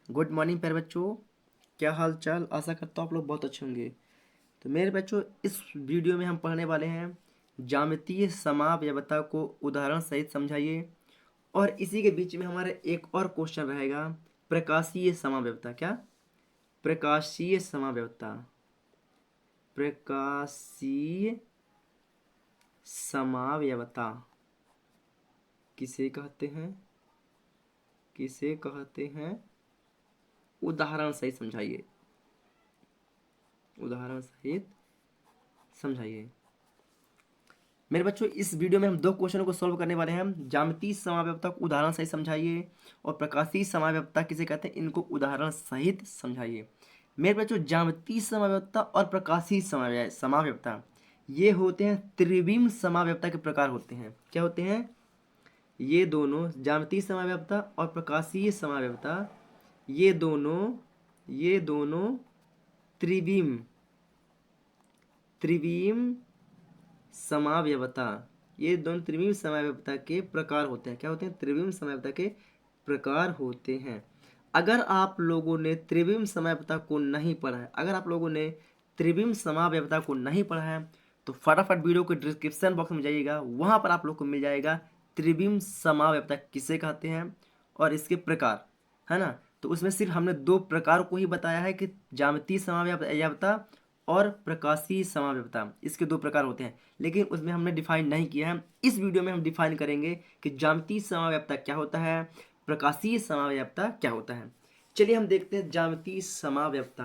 Good morning प्यारे बच्चों। क्या हाल चाल। आशा करता हूँ आप लोग बहुत अच्छे होंगे। तो मेरे बच्चों, इस वीडियो में हम पढ़ने वाले हैं ज्यामितीय समाव्यवस्था को उदाहरण सहित समझाइए। और इसी के बीच में हमारा एक और क्वेश्चन रहेगा, प्रकाशीय समाव्यवस्था। क्या? प्रकाशीय समाव्यवस्था। प्रकाशीय समाव्यवस्था किसे कहते हैं? किसे कहते हैं? उदाहरण सहित समझाइए। उदाहरण सहित समझाइए। मेरे बच्चों, इस वीडियो में हम दो क्वेश्चनों को सॉल्व करने वाले हैं। ज्यामितीय समाव्यवस्था को उदाहरण सहित समझाइए और प्रकाशीय समाव्यवस्था किसे कहते हैं, इनको उदाहरण सहित समझाइए। मेरे बच्चों, ज्यामितीय समाव्यवस्था और प्रकाशीय समाव्यवस्था ये होते हैं त्रिविम समाव्यवस्था के प्रकार होते हैं। क्या होते हैं? ये दोनों, ज्यामितीय समाव्यवस्था और प्रकाशीय समाव्यवस्था, ये दोनों त्रिविम त्रिविम समाव्यवस्था, ये दोनों त्रिविम समाव्यवस्था के प्रकार होते हैं। क्या होते हैं? त्रिविम समाव्यवस्था के प्रकार होते हैं। अगर आप लोगों ने त्रिविम समाव्यवस्था को नहीं पढ़ा है, अगर आप लोगों ने त्रिविम समाव्यवस्था को नहीं पढ़ा है तो फटाफट वीडियो के डिस्क्रिप्शन बॉक्स में जाइएगा, वहां पर आप लोग को मिल जाएगा त्रिविम समाव्यवस्था किसे कहते हैं और इसके प्रकार, है ना। तो उसमें सिर्फ हमने दो प्रकार को ही बताया है कि ज्यामितीय समाव्यवस्था और प्रकाशीय समाव्यवस्था, इसके दो प्रकार होते हैं, लेकिन उसमें हमने डिफाइन नहीं किया है। इस वीडियो में हम डिफाइन करेंगे कि ज्यामितीय समाव्यवस्था क्या होता है, प्रकाशीय समाव्यवस्था क्या होता है। चलिए हम देखते हैं ज्यामितीय समाव्यवस्था।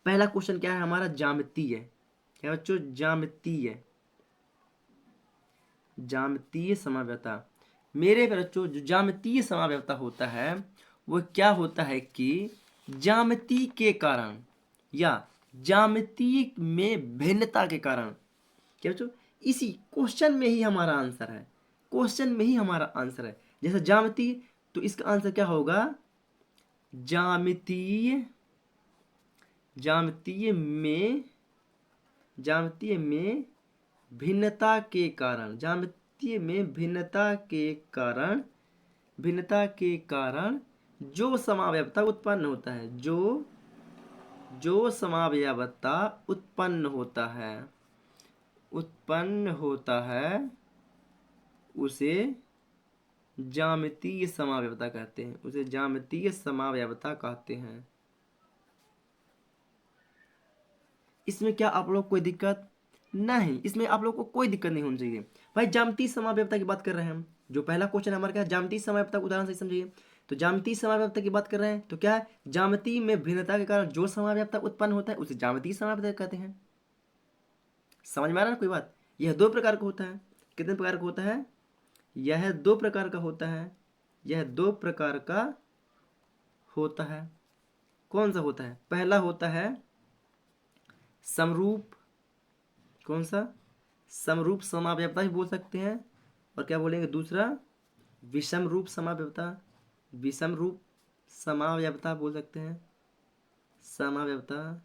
पहला क्वेश्चन क्या है हमारा? ज्यामितीय। क्या बच्चों? ज्यामितीय। ज्यामितीय समाव्यवस्था। मेरे बच्चों, जो ज्यामितीय समाव्यवस्था होता है वो क्या होता है कि ज्यामिति के कारण या ज्यामिति में भिन्नता के कारण। क्या बच्चों? इसी क्वेश्चन में ही हमारा आंसर है। क्वेश्चन में ही हमारा आंसर है। जैसे ज्यामिति, तो इसका आंसर क्या होगा? ज्यामितीय ज्यामितीय में ज्यामितीय में भिन्नता के कारण, ज्यामितीय में भिन्नता के कारण जो समाव्यवस्था उत्पन्न होता है, जो समाव्यवस्था उत्पन्न होता है उसे ज्यामितीय समाव्यवस्था कहते हैं। उसे ज्यामितीय समाव्यवस्था कहते हैं। इसमें क्या आप लोग कोई दिक्कत नहीं? इसमें आप लोग को कोई दिक्कत नहीं होनी चाहिए भाई। ज्यामितीय समाव्यवस्था की बात कर रहे हैं हम। जो पहला क्वेश्चन हमारा क्या है? ज्यामितीय समाव्यवस्था उदाहरण से समझिए। तो ज्यामितीय समाव्यवस्था की बात कर रहे हैं तो क्या है? ज्यामिति में भिन्नता के कारण जो समाव्यवस्था उत्पन्न होता है उसे ज्यामितीय समाव्यवस्था कहते हैं। समझ में आ रहा है ना कोई बात? यह दो प्रकार का होता है। कितने प्रकार का होता है? यह दो प्रकार का होता है। यह दो प्रकार का होता है। कौन सा होता है? पहला होता है समरूप। कौन सा? समरूप समाव्यवस्था भी बोल सकते हैं। और क्या बोलेंगे दूसरा? विषम रूप समाव्यवस्था। विषम रूप समाव्यवस्था बोल सकते हैं। समाव्यवस्था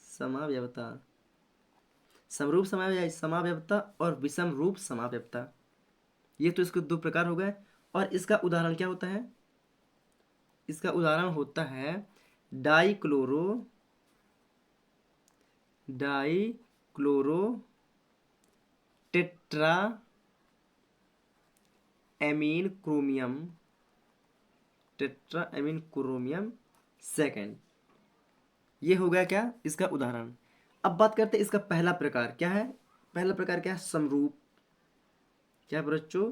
समाव्यवस्था समरूप समाव्यवस्था और विषम रूप समाव्यवस्था, ये तो इसके दो प्रकार हो गए। और इसका उदाहरण क्या होता है? इसका उदाहरण होता है dichloro tetra amine chromium second. ये हो गया क्या? इसका उदाहरण। अब बात करते हैं इसका पहला प्रकार क्या है। पहला प्रकार क्या है? समरूप। क्या बच्चों?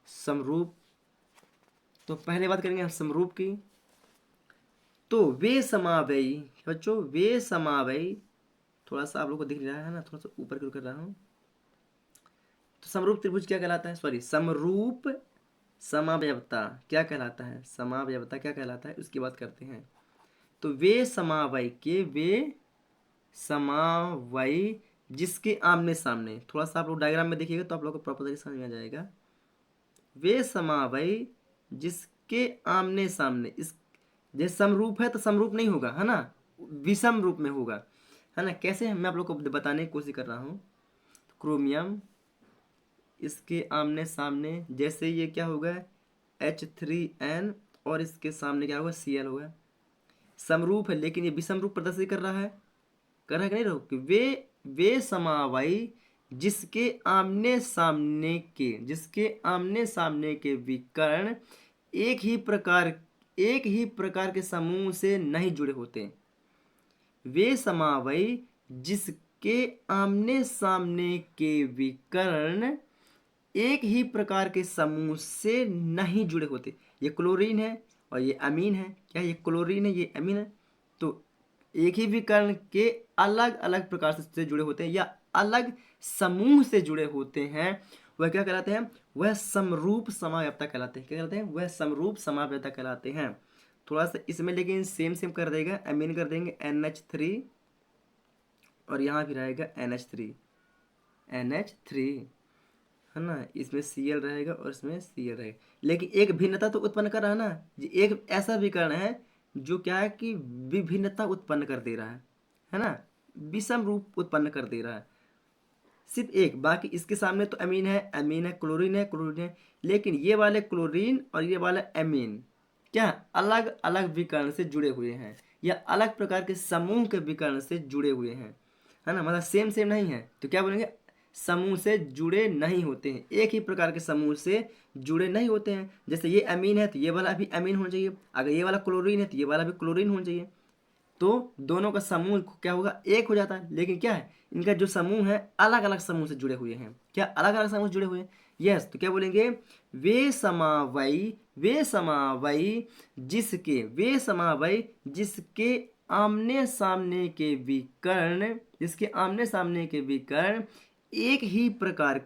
समरूप। तो पहले बात करेंगे हम समरूप की। तो वे समावयी बच्चों, वे समावयी, थोड़ा सा आप लोग को दिख रहा है ना, थोड़ा सा ऊपर क्यों कर रहा हूं। तो समरूप त्रिभुज क्या कहलाता है? सॉरी, समरूप समाव्यवस्था क्या कहलाता है? समाव्यवस्था क्या कहलाता है उसकी बात करते हैं। तो वे समावयी जिसके आमने सामने, थोड़ा सा आप लोग डायग्राम में देखिएगा तो आप लोग को प्रॉपर तरीके समझ में आ जाएगा। वे समावयी जिसके आमने सामने, इस जैसे समरूप है तो समरूप नहीं होगा, है ना, विषम रूप में होगा, है ना। कैसे? मैं आप लोग को बताने की कोशिश कर रहा हूँ। क्रोमियम, इसके आमने सामने, जैसे ये क्या होगा? H3N और इसके सामने क्या होगा, Cl होगा। समरूप है लेकिन ये विषम रूप प्रदर्शित कर रहा है कि नहीं, रहो कि वे समवायी जिसके आमने सामने के विकर्ण एक ही प्रकार के समूह से नहीं जुड़े होते। वे समवायी जिसके आमने सामने के विकर्ण एक ही प्रकार के समूह से नहीं जुड़े होते। ये क्लोरीन है और ये अमीन है। क्या ये क्लोरीन है, ये अमीन है। तो एक ही विकर्ण के अलग अलग प्रकार से जुड़े होते हैं या अलग समूह से जुड़े होते हैं, वह क्या कहलाते हैं, वह समरूप समावयवता कहलाते हैं। क्या कहलाते हैं, वह समरूप समावयवता कहलाते हैं। थोड़ा सा इसमें लेकिन सेम कर देगा, अमीन कर देंगे NH3 और यहाँ भी रहेगा NH3 है ना, इसमें Cl रहेगा और इसमें Cl रहेगा। लेकिन एक भिन्नता तो उत्पन्न कर रहा है ना, एक ऐसा विकर्ण है जो क्या है कि विभिन्नता उत्पन्न कर दे रहा है ना, विषम रूप उत्पन्न कर दे रहा है सिर्फ एक। बाकी इसके सामने तो अमीन है, क्लोरीन है, लेकिन ये वाले क्लोरीन और ये वाले अमीन क्या अलग अलग विकर्ण से जुड़े हुए हैं या अलग प्रकार के समूह के विकर्ण से जुड़े हुए हैं, है ना, मतलब सेम नहीं है। तो क्या बोलेंगे, समूह से जुड़े नहीं होते हैं, एक ही प्रकार के समूह से जुड़े नहीं होते हैं। जैसे ये अमीन है तो ये वाला भी अमीन होना चाहिए, अगर ये वाला क्लोरीन है तो ये वाला भी क्लोरीन होना चाहिए। तो दोनों का समूह क्या होगा, एक हो जाता है। लेकिन क्या है, इनका जो समूह है अलग अलग समूह से जुड़े हुए हैं। क्या अलग अलग समूह से जुड़े हुए हैं, यस। तो क्या बोलेंगे, वे समावयी जिसके आमने सामने के विकर्ण एक ही प्रकार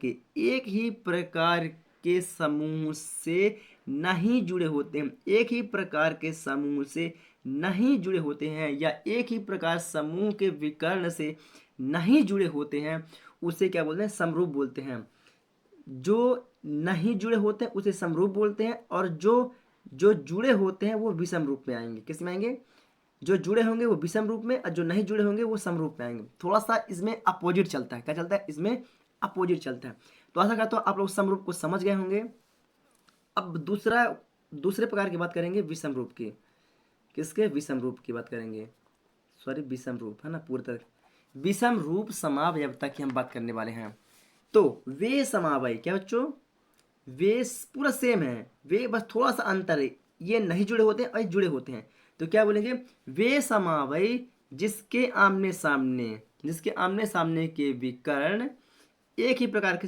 के समूह से नहीं जुड़े होते हैं, एक ही प्रकार के समूह से नहीं जुड़े होते हैं या एक ही प्रकार समूह के विकर्ण से नहीं जुड़े होते हैं, उसे क्या बोलते हैं, समरूप बोलते हैं। जो नहीं जुड़े होते हैं उसे समरूप बोलते हैं, और जो जुड़े होते हैं वो विषम रूप में आएंगे। किस में आएंगे, जो जुड़े होंगे वो विषम रूप में और जो नहीं जुड़े होंगे वो समरूप में आएंगे। थोड़ा सा इसमें अपोजिट चलता है। क्या चलता है, इसमें अपोजिट चलता है। तो आशा करता हूँ आप लोग समरूप को समझ गए होंगे। अब दूसरे प्रकार की बात करेंगे विषम रूप की। किसके, विषम रूप की बात करेंगे, सॉरी विषम रूप है ना, पूरी तरह विषम रूप समावयवता की हम बात करने वाले हैं। तो वे समवायी, क्या बच्चों, वे पूरा सेम है, वे बस थोड़ा सा अंतर है, ये नहीं जुड़े होते हैं और जुड़े होते हैं। तो क्या बोलेंगे, वे समवायी जिसके आमने सामने के विकर्ण एक ही प्रकार के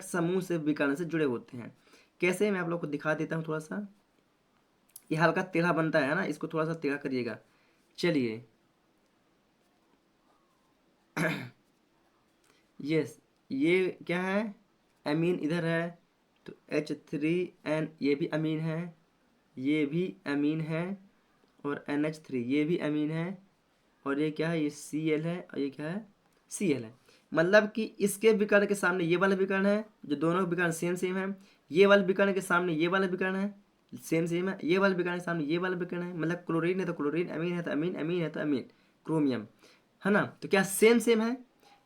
समूह से विकर्ण से जुड़े होते हैं। कैसे, मैं आप लोग को दिखा देता हूँ थोड़ा सा। ये हल्का टेढ़ा बनता है ना, इसको थोड़ा सा टेढ़ा करिएगा। चलिए यस, ये क्या है, अमीन इधर है तो H3N, ये भी अमीन है, ये भी अमीन है, और NH3 ये भी अमीन है, और ये क्या है, ये Cl है, और ये क्या है, Cl है। मतलब कि इसके विकर्ण के सामने ये वाला विकर्ण है, जो दोनों विकर्ण सेम है। ये वाले विकर्ण के सामने ये वाला विकर्ण है, सेम है। ये वाले विकर्ण के सामने ये वाला विकर्ण है, मतलब क्लोरीन है तो क्लोरीन, अमीन है तो अमीन, अमीन है तो अमीन, क्रोमियम है ना। तो क्या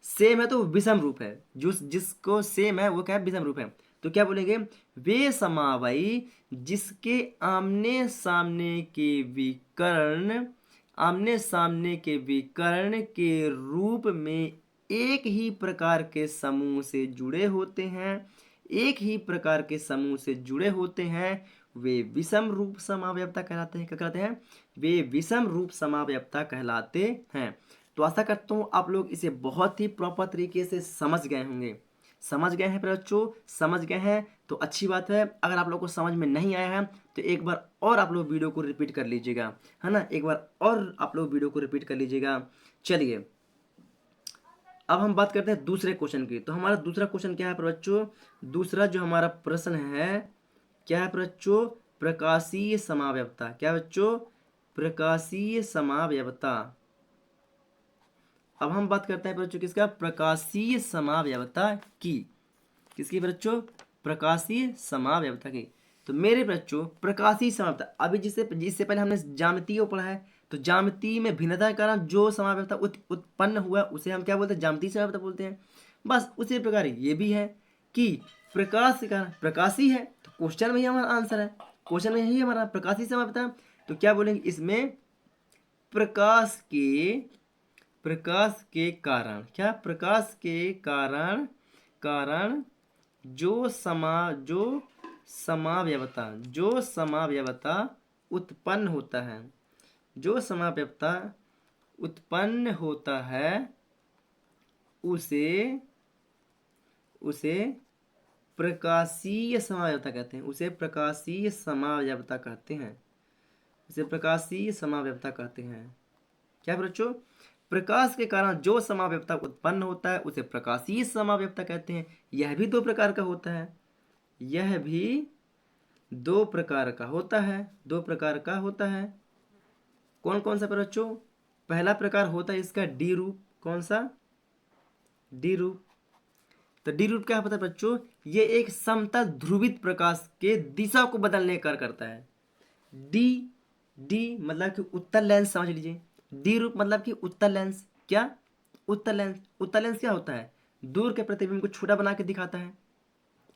सेम है तो विषम रूप है। जिसको सेम है वो क्या है, विषम रूप है। तो क्या बोलेंगे, वे समवायी जिसके आमने सामने के विकर्ण के रूप में एक ही प्रकार के समूह से जुड़े होते हैं, वे विषम रूप समावयवता कहलाते हैं। क्या कहलाते हैं, वे विषम रूप समावयवता कहलाते हैं। तो आशा करता हूँ आप लोग इसे बहुत ही प्रॉपर तरीके से समझ गए होंगे। समझ गए हैं बच्चों, समझ गए हैं तो अच्छी बात है। अगर आप लोग को समझ में नहीं आया है तो एक बार और आप लोग वीडियो को रिपीट कर लीजिएगा, है ना, एक बार और आप लोग वीडियो को रिपीट कर लीजिएगा। चलिए अब हम बात करते हैं दूसरे क्वेश्चन की। तो हमारा दूसरा क्वेश्चन क्या है बच्चों, दूसरा जो हमारा प्रश्न है क्या है बच्चों, प्रकाशीय समावयवता। क्या बच्चों, प्रकाशीय समावयवता। अब हम बात करते हैं बच्चों किसका, प्रकाशीय समावयवता की। किसकी बच्चों, प्रकाशीय समावयवता की। तो मेरे बच्चों प्रकाशीय समावयवता, अभी जिससे पहले हमने ज्यामितीय पढ़ा है, तो ज्यामिति में भिन्नता के कारण जो समावयवता उत्पन्न हुआ उसे हम क्या बोलते हैं, ज्यामितीय समावयवता बोलते हैं। बस उसी प्रकार ये भी है कि प्रकाश के कारण प्रकाशीय है, तो क्वेश्चन में ही हमारा आंसर है। क्वेश्चन में यही हमारा प्रकाशीय समय पता। तो क्या बोलेंगे इसमें, प्रकाश के कारण, क्या प्रकाश के कारण जो समाव्यवता उत्पन्न होता है, जो समाव्यवता उत्पन्न होता है उसे प्रकाशीय समाव्यवता कहते हैं, उसे प्रकाशीय समाव्यवता कहते हैं, उसे प्रकाशीय समाव्यवता कहते हैं। क्या बच्चों, प्रकाश के कारण जो समाव्यवता उत्पन्न होता है उसे प्रकाशीय समाव्यवता कहते हैं। यह भी दो प्रकार का होता है, यह भी दो प्रकार का होता है, दो प्रकार का होता है। कौन कौन सा बच्चों, पहला प्रकार होता है इसका डी रूप। कौन सा, डी रूप। तो डी रूप क्या पता है बच्चों, ये एक समतल ध्रुवित प्रकाश के दिशा को बदलने का कार्य करता है। डी मतलब कि उत्तल लेंस समझ लीजिए, डी रूप मतलब कि उत्तल लेंस। क्या, उत्तल लेंस। उत्तल लेंस क्या होता है, दूर के प्रतिबिंब को छोटा बना के दिखाता है,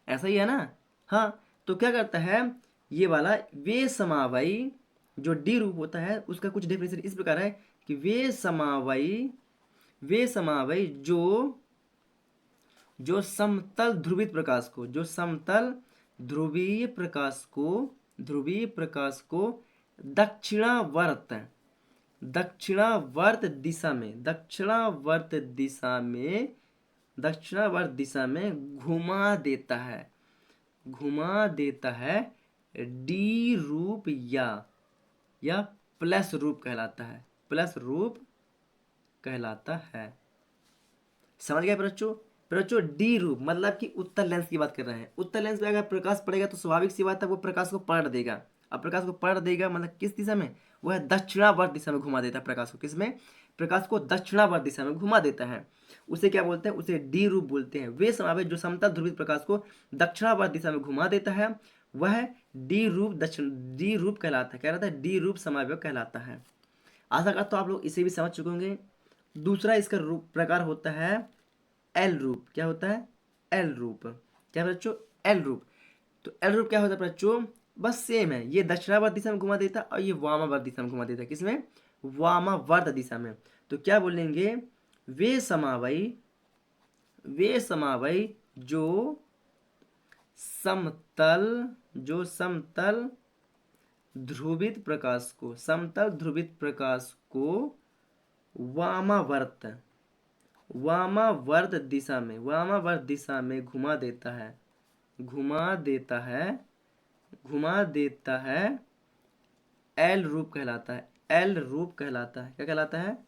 ऐसा ही है ना। हाँ, तो क्या करता है ये वाला वे समावयी जो डी रूप होता है उसका कुछ डेफिनेशन इस प्रकार है कि वे समावयी जो समतल ध्रुवित प्रकाश को, जो समतल ध्रुवीय प्रकाश को दक्षिणावर्त दिशा में घुमा देता है डी रूप या प्लस रूप कहलाता है। समझ गए बच्चों। बच्चों डी रूप मतलब कि उत्तल लेंस की बात कर रहे हैं। उत्तल लेंस में अगर प्रकाश पड़ेगा तो स्वाभाविक सी बात है वो प्रकाश को पलट देगा। अब प्रकाश को पलट देगा मतलब किस दिशा में, वह है दक्षिणावर्त दिशा में घुमा देता है प्रकाश को। किसमें, प्रकाश को दक्षिणावर्त दिशा में घुमा देता है, उसे क्या बोलते हैं, उसे डी रूप बोलते हैं। वे समावेश जो समतल ध्रुवित प्रकाश को दक्षिणावर्त दिशा में घुमा देता है वह डी रूप कहलाता है, डी रूप समावेश कहलाता है। आशा करता तो आप लोग इसे भी समझ चुके होंगे। दूसरा इसका रूप प्रकार होता है एल रूप। क्या होता है, एल रूप। क्या बच्चों, एल रूप। तो एल रूप क्या होता है बच्चों, बस सेम है, ये दक्षिणावर्त दिशा में घुमा देता है और ये वामावर्त दिशा में घुमा देता है। किसमें, वामावर्त दिशा में। तो क्या बोलेंगे, वे समावयी जो समतल ध्रुवित प्रकाश को वामावर्त दिशा में घुमा देता है एल रूप कहलाता है। क्या कहलाता है,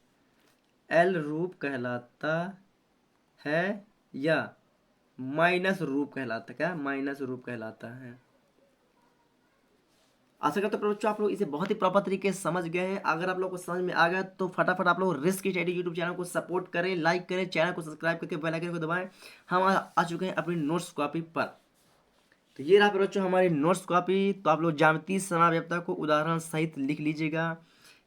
एल रूप कहलाता है या माइनस रूप कहलाता है। क्या, माइनस रूप कहलाता है। आशा करता हूँ बच्चों आप लोग इसे बहुत ही प्रॉपर तरीके से समझ गए हैं। अगर आप लोग को समझ में आ गया तो फटाफट आप लोग रिस्क स्टडी यूट्यूब चैनल को सपोर्ट करें, लाइक करें, चैनल को सब्सक्राइब करके बेल आइकन को दबाएं। हम आ चुके हैं अपनी नोट्स कॉपी पर। तो ये रहा बच्चों हमारी नोट्स कॉपी। तो आप लोग ज्यामितीय समाव्यवता को उदाहरण सहित लिख लीजिएगा।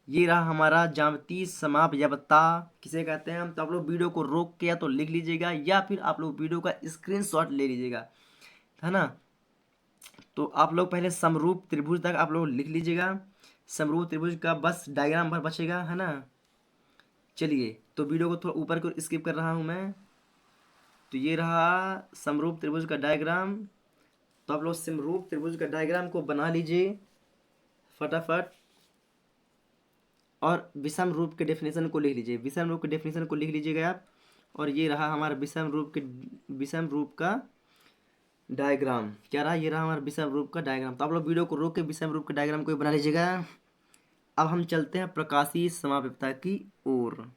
ये रहा हमारा ज्यामितीय समाव्यवता किसे कहते हैं। तो आप लोग वीडियो को रोक के या तो लिख लीजिएगा या फिर आप लोग वीडियो का स्क्रीनशॉट ले लीजिएगा, है ना। तो आप लोग पहले समरूप त्रिभुज तक आप लोग लिख लीजिएगा। समरूप त्रिभुज का बस डायग्राम भर बचेगा, है ना। चलिए तो वीडियो को थोड़ा ऊपर को स्किप कर रहा हूँ मैं। तो ये रहा समरूप त्रिभुज का डायग्राम। तो आप लोग समरूप त्रिभुज का डायग्राम को बना लीजिए फटाफट और विषम रूप के डेफिनेशन को लिख लीजिए। विषम रूप के डेफिनेशन को लिख लीजिएगा आप। और ये रहा हमारा विषम रूप का डायग्राम। क्या रहा, ये रहा हमारा विषम रूप का डायग्राम। तो आप लोग वीडियो को रोक के विषम रूप के डायग्राम को बना लीजिएगा। अब हम चलते हैं प्रकाशीय समाव्यवता की ओर।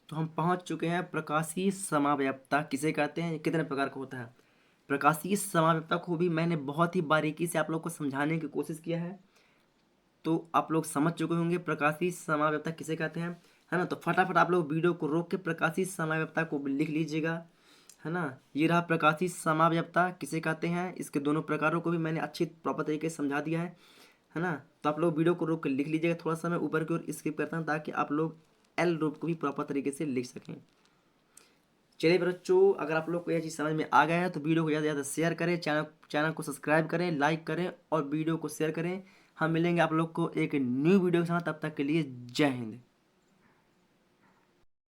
तो हम पहुंच चुके हैं प्रकाशीय समाव्यवता किसे कहते हैं, कितने प्रकार का होता है। प्रकाशीय समाव्यवता को भी मैंने बहुत ही बारीकी से आप लोग को समझाने की कोशिश किया है, तो आप लोग समझ चुके होंगे प्रकाशीय समाव्यवता किसे कहते हैं, है ना। तो फटाफट आप लोग वीडियो को रोक के प्रकाशीय समाव्यवता को लिख लीजिएगा, है ना। ये रहा प्रकाशीय समाव्यवता किसे कहते हैं। इसके दोनों प्रकारों को भी मैंने अच्छी प्रॉपर तरीके से समझा दिया है ना। तो आप लोग वीडियो को रोक कर लिख लीजिएगा। थोड़ा सा मैं ऊपर की ओर स्किप करता हूँ ताकि आप लोग एल रूप को भी प्रॉपर तरीके से लिख सकें। चलिए बच्चों, अगर आप लोग को यह चीज़ समझ में आ गया है तो वीडियो को ज़्यादा से ज़्यादा शेयर करें, चैनल को सब्सक्राइब करें, लाइक करें और वीडियो को शेयर करें। हम मिलेंगे आप लोग को एक न्यू वीडियो के साथ, तब तक के लिए जय हिंद।